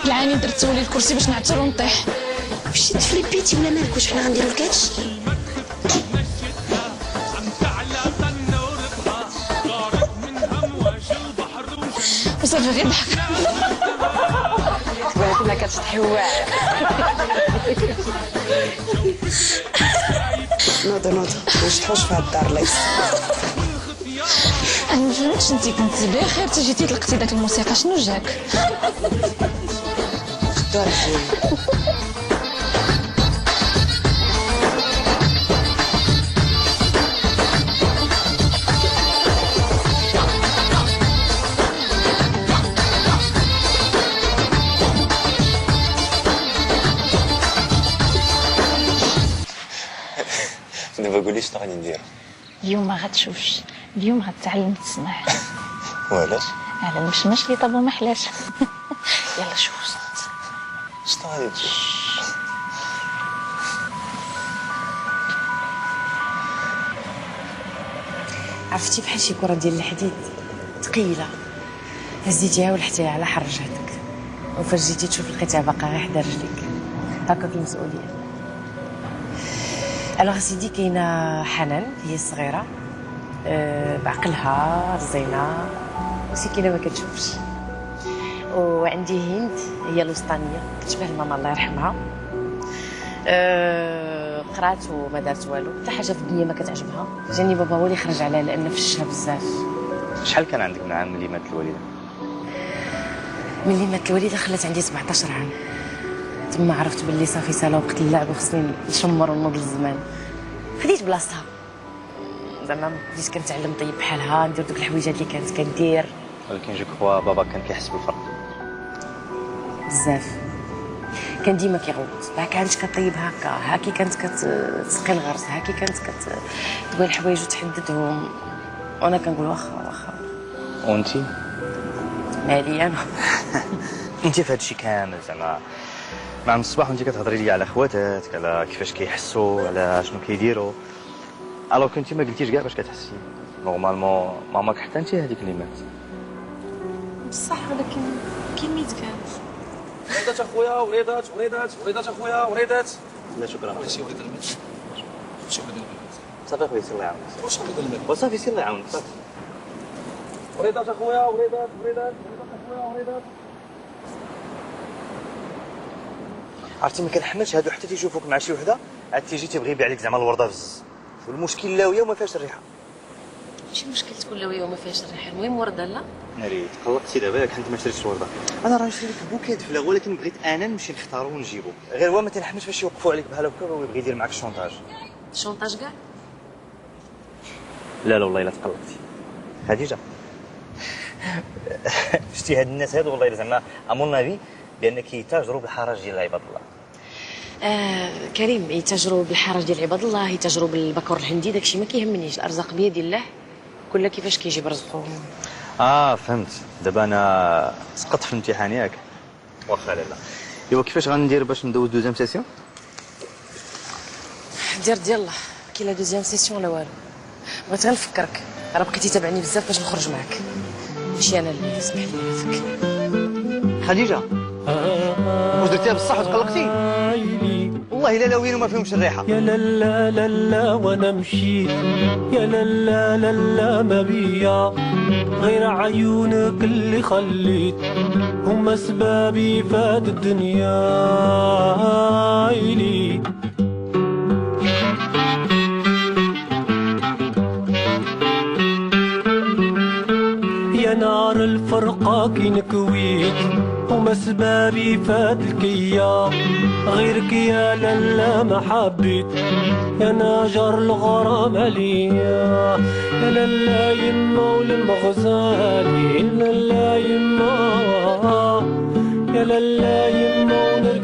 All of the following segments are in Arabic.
العاني درتو لي الكرسي باش نعتر ونطيح. واش تفليبيتي ولا مالك؟ واش حنا غنديرو الكاتش؟ وصافي غير ضحك. تبان كتشطحي واعر. نوضو ما نشطحوش في هاد الدار الله يسر. انا ما فهمتش، انت كنتي بخير حتى جيتي طلقتي داك الموسيقى، شنو جاك؟ خدو رحمة. دابا قولي شنو غادي ندير؟ اليوم ما غتشوفش، اليوم غتعلم تسمع. وعلاش؟ على المشمش اللي طابو ما حلاش. يلا شوف صوت. شنو غادي دير؟ عرفتي بحال شي كرة ديال الحديد ثقيلة، هزيتيها ولحتيها على حرجاتك، وفاش جيتي تشوف لقيتيها باقا غير حدا رجليك. هكا في المسؤولية. الوغ سيدي كاينه حنان هي الصغيره، بعقلها رزينه مسكينه ما كتشوفش، وعندي هند هي الوسطانيه كتشبه الماما الله يرحمها، قرات وما دارت والو، حتى حاجه في الدنيا ما كتعجبها. جاني بابا هو اللي خرج عليها لان فشها بزاف. شحال كان عندك من عام ملي ماتت الوالده؟ ملي ماتت الوالده خلات عندي 17 عام. تما عرفت باللي صافي سالا وقت اللعب وخصني نشمر ونوض للزمان. خديت بلاصتها زعما، بديت كنتعلم طيب بحالها، ندير دوك الحويجات اللي كانت كندير. ولكن جو كخوا بابا كان كيحس بالفرق بزاف، كان ديما كيغوت. كانت كطيب هكا، هاكي كانت كتسقي الغرس، هاكي كانت كتبغي الحوايج وتحددهم، وانا كنقول واخا واخا. وانتي؟ مالي انا. انتي في هادشي كامل زعما مع من الصباح وانتي كتهضري لي على خواتاتك، على كيفاش كيحسوا، على شنو كيديروا، الوغ كنتي ما قلتيش كاع باش كتحسي. نورمالمون ماماك حتى انتي هذيك اللي مات. بصح ولكن كيميت كانت. وليدات اخويا، وليدات اخويا، وليدات. لا شكرا. ماشي وليد المات. شي وليد المات. صافي خويا سير الله يعاونك. واش وليد المات؟ وصافي سير الله يعاونك صافي. وليدات اخويا، وليدات اخويا، وليدات. عرفتي ما كنحملش هادو حتى تيشوفوك مع شي وحده عاد تيجي تيبغي يبيع عليك زعما الورده بزز، والمشكل لاويه وما فيهاش الريحه. ماشي مشكل تكون لاويه وما فيهاش الريحه، المهم ورده لا. ناري تقلقتي دابا ياك حيت ما شريتش الورده. انا راه نشري لك بوكيت فلا، ولكن بغيت انا نمشي نختارو ونجيبو، غير هو ما تنحملش باش يوقفوا عليك بحال هكا ويبغي يدير معاك الشونطاج. الشونطاج كاع؟ لا لا والله الا تقلقتي خديجه. شتي هاد الناس هادو والله الا زعما امون افي بان كيتاجروا بالحرج ديال عباد الله. كريم، يتاجروا بالحرج ديال عباد الله، يتاجروا بالبكور الهندي، داكشي ما كيهمنيش، الارزاق بيد الله، كل كيفاش كيجيب رزقه. فهمت. دابا انا سقطت في الامتحان ياك؟ واخا لا. ايوا كيفاش غندير باش ندوز دوزيام سيسيون؟ دير الله، كاين لا دوزيام سيسيون لا والو. بغيت غير نفكرك، راه بقيتي تابعني بزاف باش نخرج معاك، ماشي انا اللي سمح لي هذاك. خديجه واش درتيها بصح وتقلقتي؟ والله الا وين وما فيهمش الريحه. يا لا لا لا لا وانا مشيت، يا لا لا لا لا ما بيا غير عيونك اللي خليت، هم اسبابي فات الدنيا إلي. يا نار الفرقة كي نكويت، وما سبابي فات الكيا غيرك يا لالا ما حبيت، يا ناجر الغرام عليا، يا لالا يما وللمغزالي، يا لالا يما، يا لالا يما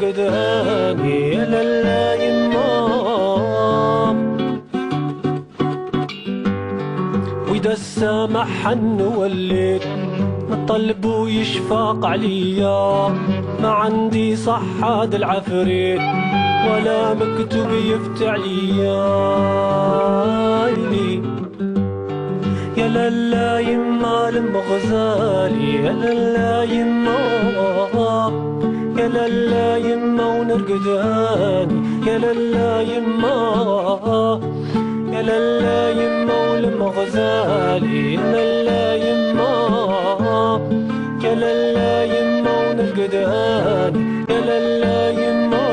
ونرقداني يا لالا يما. وإذا السامح حن وليت نطلب ويشفاق عليا، ما عندي صح هاد العفريت ولا مكتوب يفتح عليا. يا لالا يما المغزالي يا لالا يما، يا لالا يما ونرقداني يا لالا يما، يا لالا يما والمغزالي يا لالا يما، يا لالا يما ونرقداني يا لالا يما.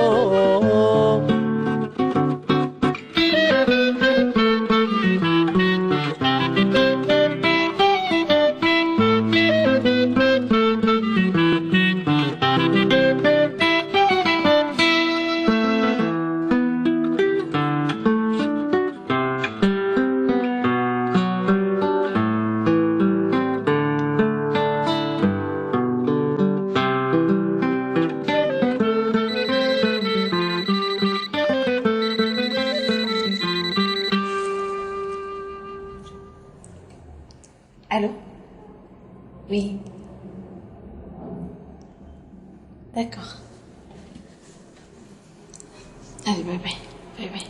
Allô? Oui. D'accord. Allez, bye bye. Bye bye.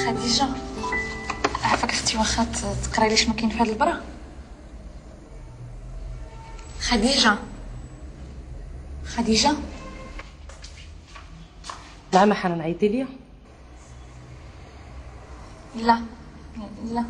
خديجة، عافاك اختي واخا تقراي لي شنو كاين في هاد البرا. خديجة، خديجة. نعم حنان، عيطتي ليا؟ لا لا.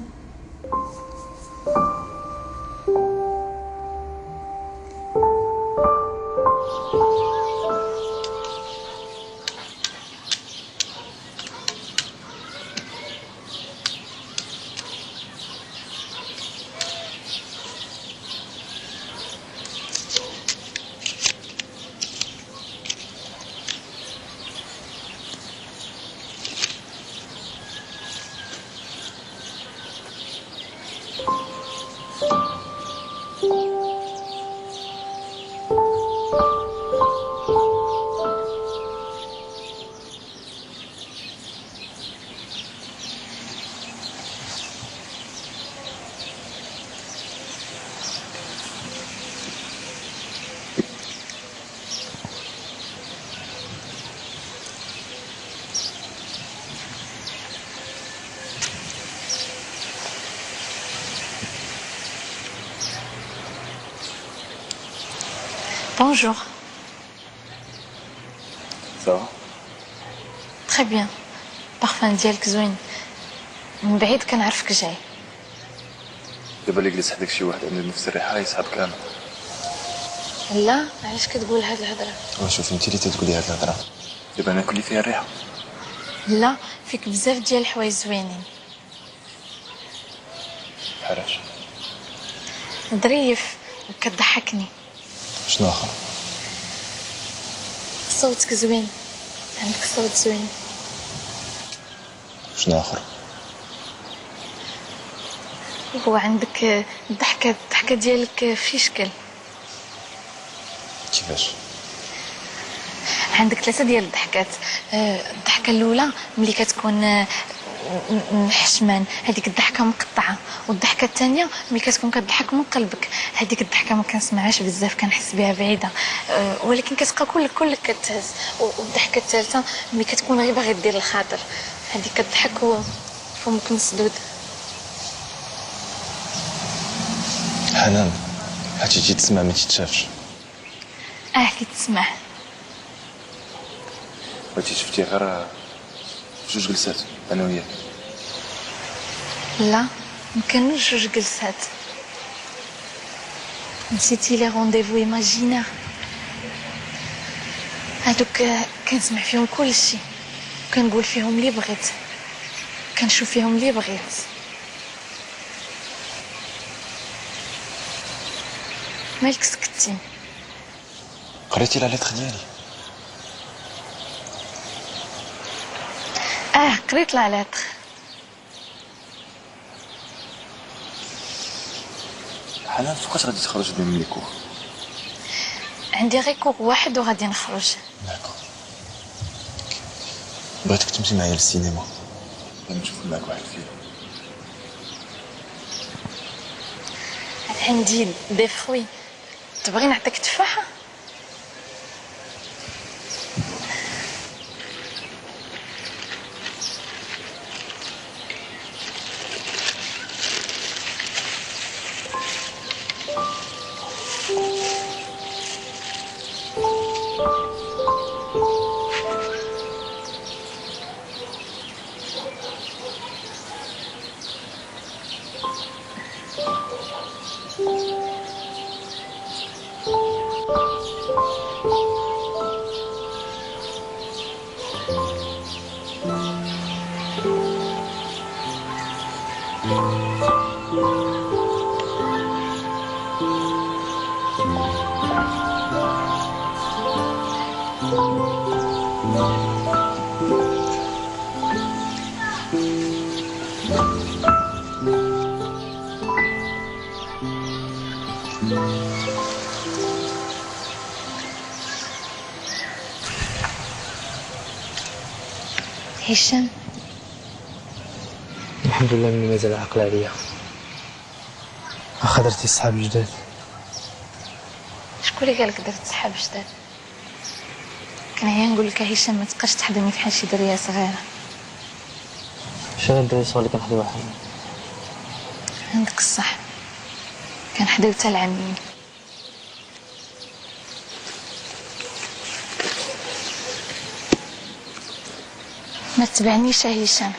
Bonjour. Ça va? Très bien. Parfum ديالك زوين. من بعيد كنعرفك جاي. دابا اللي جلس حداك شي واحد عنده نفس الريحه يسحب كامل. لا، علاش كتقول هاد الهضره؟ شوف انت اللي تتقولي هاد الهضره، دابا ناكل اللي فيها الريحه. لا، فيك بزاف ديال الحوايج زوينين. بحالاش؟ ظريف وكتضحكني. شنو اخر؟ صوتك زوين، عندك صوت زوين. شنو اخر؟ هو عندك الضحكه ديالك في شكل. كيفاش؟ عندك 3 ديال الضحكات. الضحكه الاولى ملي كتكون محشمان، هذيك الضحكه مقطعه. والضحكه الثانيه ملي كتكون كتضحك من قلبك، هذيك الضحكه ما كنسمعهاش بزاف، كنحس بها بعيده، ولكن كتبقى كلك كتهز. والضحكه الثالثه ملي كتكون غير باغي دير الخاطر، هذيك كتضحك وفمك مسدود. حنان، هاتي تسمع ما تتشافش. كيتسمع. بغيتي شفتي غير 2 جلسات انا وياك. لا، ما كانوش 2 جلسات. نسيتي لي رونديفو ايماجينير هادوك، كنسمع فيهم كلشي، كنقول فيهم اللي بغيت، كنشوف فيهم اللي بغيت. مالك سكتي؟ قريتي لا ليتر ديالي؟ قريت لا ليتر. حنان، فوقاش غادي تخرج من لي كور؟ عندي غير كور واحد وغادي نخرج. داكور. بغيتك تمشي معايا للسينما، بغيت نشوف معاك واحد الفيلم. عندي دي فروي، تبغي نعطيك تفاحه؟ هشام، الحمد لله مني مازال عاقل عليا. واخا درتي صحاب جداد. شكون اللي قالك درت صحاب جداد؟ كنعيا نقول لك هشام ما تبقاش تحضني بحال شي دريه صغيره. شنو الدراري الصغار اللي كنحضروا بحالهم؟ عندك الصح، كنحضيو حتى العامين. ما تبعنيش يا هشام.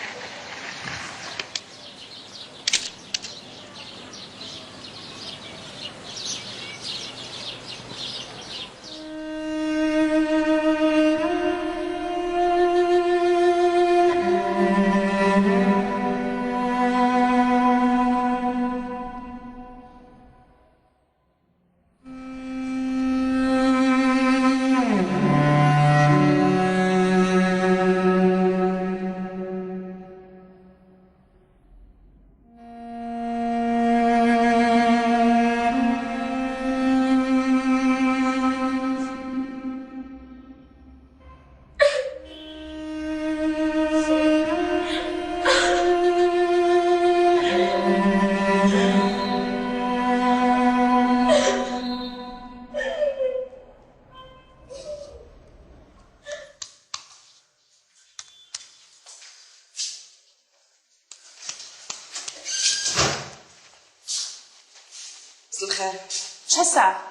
مساء الخير. شحال الساعة؟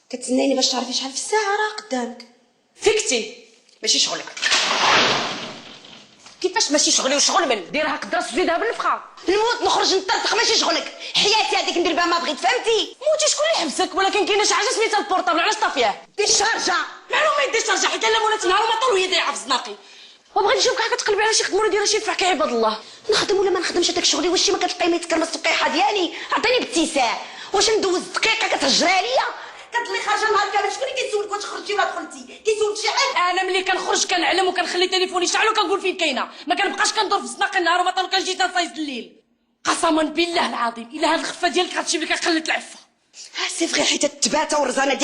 كتسنيني باش تعرفي شحال في الساعة؟ راه قدامك. فيكتي ماشي شغلك. كيفاش ماشي شغلي وشغل من؟ ديرها قد راس زيدها بالنفخة. نموت نخرج نطرطق ماشي شغلك. حياتي هذيك ندير بها ما بغيت، فهمتي؟ موتي شكون اللي حبسك؟ ولكن كاينه شي حاجة سميتها البورطابل، علاش طافياه؟ ديشارجا. معلومة ديشارجا حيت الا مولات نهار وما طول وهي ضايعة في الزناقي. وبغيت نشوفك حكا تقلبي على شي خدمه ولا دايره شي فحكه عباد الله. نخدم ولا ما نخدمش هذاك شغلي؟ واش ما كتلقاي ما يتكرمس الدقيقه ديالي؟ عطيني باتساع. واش ندوز دقيقه كتهجري عليا؟ كتطلي خارجه نهار كامل. شكون اللي كيسولك واش خرجتي ولا دخلتي؟ كيسولك شي حاجه؟ انا ملي كنخرج كنعلم وكنخلي تليفوني شاعل وكنقول فين كاينه، ما كنبقاش كندور في الزناقه النهار وما طول كنجي تنصايص الليل. قسما بالله العظيم الا هاد الخفه ديالك غتجيب لك قله العفه. سي فغي حيت التباته والرزانه